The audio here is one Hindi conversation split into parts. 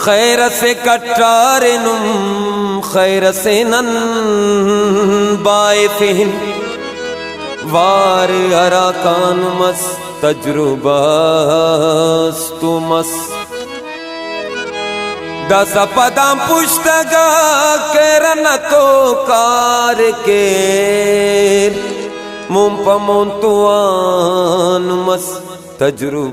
खैर से कट्टारिनुम खैर से नन बायफिन वार अराकानुमस तजुर्बास्तुमस दस पदम पुस्तगा केरन तो कार के मुंपमोंतुआनुमस तजुर्बास्तुमस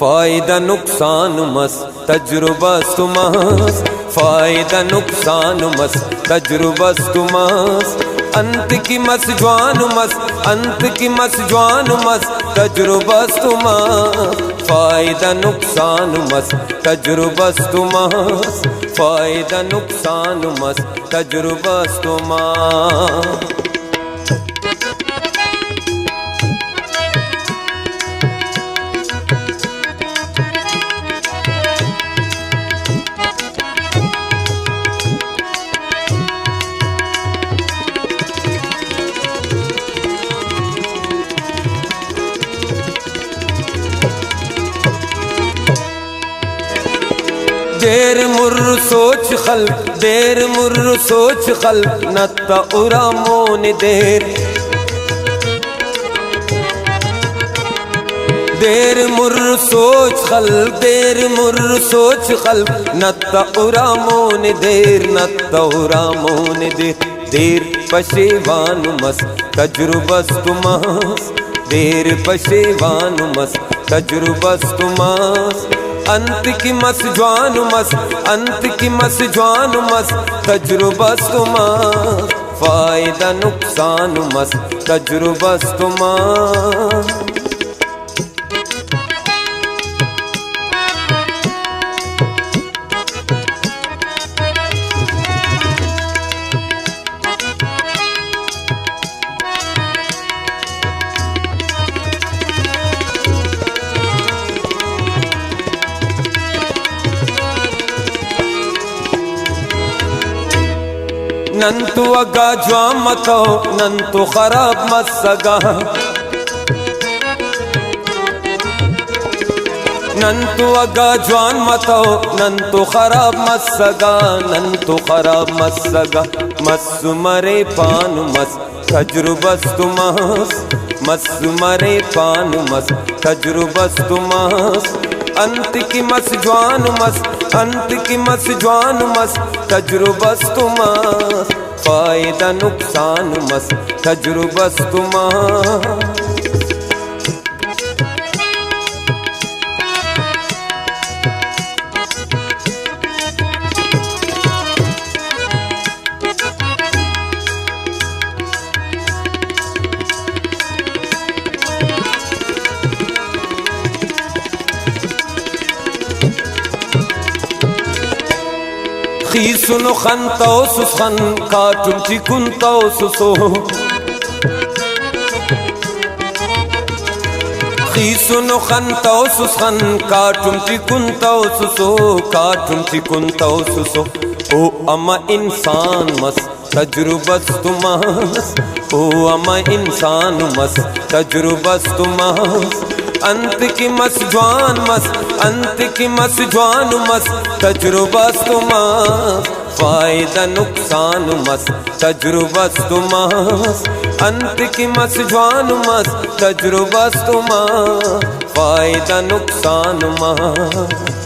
फायदा नुकसान मस तजुर्बा तुमस फायदा नुकसान मस तजुर्बा तुमस अंत की मस जवान मस अंत की मस जवान मस तजुर्बा तुमस फायदा नुकसान मस तजुर्बा तुमस फायदा नुकसान मस तजुर्बा तुमस देर मुर्र सोच खल देर मुर्र सोच खल नत्ता उरामोन देर देर मुर्र सोच खल देर मुर्र सोच खल नत्ता उरामोन देर नत्ता उरामोन देर देर पशेवान मस तजुर्बस तुमस देर पशेवान मस तजुर्बस तुमस अंत की मस जवान मस अंत की मस जवान मस तजुर्बस तुमस फायदा नुकसान मस तजुर्बस तुमस नंतु अगा ज्वाम मतो नंतु खराब मसगा नंतु अगा ज्वान मतो नंतु खराब मसगा नंतु खराब मसगा मस्सु मरे पान मस तजुर्बस तुमस मस्सु मरे पान मस तजुर्बस तुमस अंत की मस जवान मस अंत की मस जवान मस तजुर्बस तुमस फायदा नुकसान मस तजुर्बस तुमस खीसुन खंतो सुखन काटुम चिकुंतो सुसो खीसुन खंतो सुखन काटुम चिकुंतो सुसो काटुम चिकुंतो सुसो ओ अमा इंसान मस तजुर्बस तुमस ओ अमा इंसान मस तजुर्बस तुमस अंत की मस जवान मस अंत की मस जवान मस तजुर्बस तुमस फायदा नुकसान मस तजुर्बस तुमस अंत की मस जवान मस तजुर्बस तुमस फायदा नुकसान मस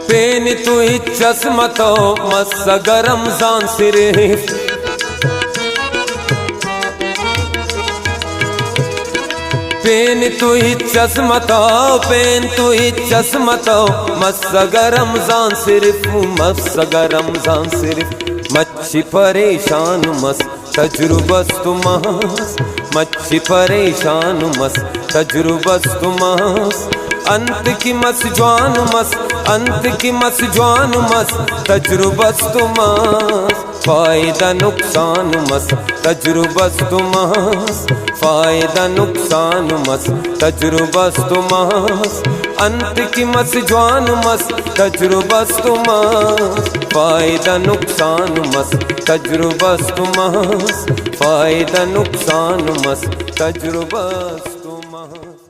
पेन तु चश्मतो मस रमजान सिर्फ पेन तु चश्मतो पेन तु चश्मतो मस रमजान सिर्फ मस रमजान सिर्फ मच्छी परेशान मस तजुर्बस तुमस मच्छी परेशान मस तजुर्बस तुमस अंत की मस जवान मस, अंत की मस जवान मस, तजुर्बस तुमस, फायदा नुकसान मस, तजुर्बस तुमस, फायदा नुकसान मस, तजुर्बस तुमस, अंत की मस जवान मस, तजुर्बस तुमस, फायदा नुकसान मस, तजुर्बस तुमस, फायदा नुकसान मस, तजुर्बस तुमस।